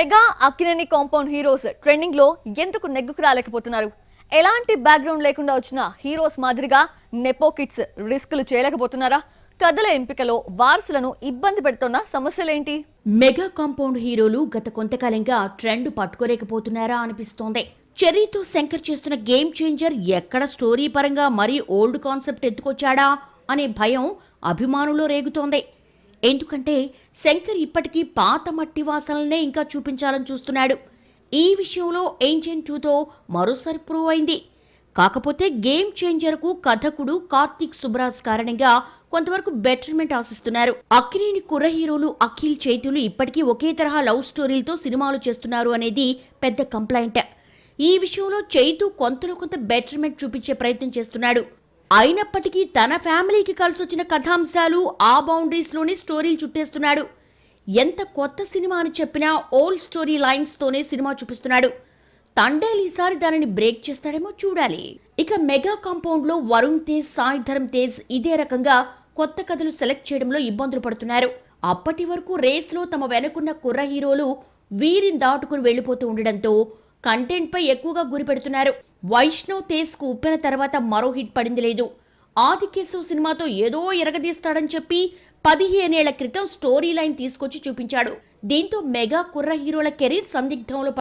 Mega Akkineni compound heroes trending లో ఎందుకు నెగ్గుకు రాలేకపోతున్నారు? ఎలాంటి బ్యాక్గ్రౌండ్ లేకుండా వచ్చిన హీరోస్ మాదిరిగా నెపో కిడ్స్ రిస్కులు చేయలేకపోతున్నారా? కథల ఎంపికలో వారసులను ఇబ్బంది పెడుతున్న సమస్యలేంటి? మెగా కాంపౌండ్ హీరోలు గత కొంతకాలంగా ట్రెండ్ పట్టుకోలేకపోతున్నారా అనిపిస్తోంది. చెర్రీతో శంకర్ చేస్తున్న గేమ్ చేంజర్ ఎక్కడ స్టోరీ పరంగా మరీ ఓల్డ్ కాన్సెప్ట్ ఎత్తుకొచ్చాడా అనే భయం అభిమానుల్లో రేగుతోంది. ఎందుకంటే శంకర్ ఇప్పటికీ పాత మట్టి వాసనలనే ఇంకా చూపించాలని చూస్తున్నాడు. ఈ విషయంలో ఏంజెన్ 2తో మరోసారి ప్రూవ్ అయింది. కాకపోతే గేమ్ చేంజర్కు కథకుడు కార్తీక్ సుబ్రాజ్ కారణంగా కొంతవరకు బెటర్మెంట్ ఆశిస్తున్నారు. అక్కినేని కుర్ర హీరోలు అఖిల్, చైతులు ఇప్పటికీ ఒకే తరహా లవ్ స్టోరీలతో సినిమాలు చేస్తున్నారు అనేది పెద్ద కంప్లైంట్. ఈ విషయంలో చైతు కొంతలో కొంత బెటర్మెంట్ చూపించే ప్రయత్నం చేస్తున్నాడు. అయినప్పటికీ తన ఫ్యామిలీకి కలిసొచ్చిన కథాంశాలు ఆ బౌండరీస్లోనే స్టోరీలు చుట్టేస్తున్నాడు. ఎంత కొత్త సినిమా అని చెప్పినా ఓల్డ్ స్టోరీ లైన్స్తోనే సినిమా చూపిస్తున్నాడు. తండేల్ ఈసారి దానిని బ్రేక్ చేస్తాడేమో చూడాలి. ఇక మెగా కాంపౌండ్ లో వరుణ్ తేజ్, సాయి ధరమ్ తేజ్ ఇదే రకంగా కొత్త కథలు సెలెక్ట్ చేయడంలో ఇబ్బందులు పడుతున్నారు. అప్పటి వరకు రేస్ లో తమ వెనుకున్న కుర్ర హీరోలు వీరిని దాటుకుని వెళ్లిపోతూ ఉండడంతో కంటెంట్ పై ఎక్కువగా గురి పెడుతున్నారు. వైష్ణవ్ తేజ్ కు ఉప్పెన తర్వాత మరో హిట్ పడింది లేదు. ఆదికేశవ్ సినిమాతో ఏదో ఎరగదీస్తాడని చెప్పి 15 ఏళ్ల క్రితం స్టోరీ లైన్ తీసుకొచ్చి చూపించాడు. దీంతో మెగా కుర్ర హీరోల కెరీర్ సందిగ్ధంలో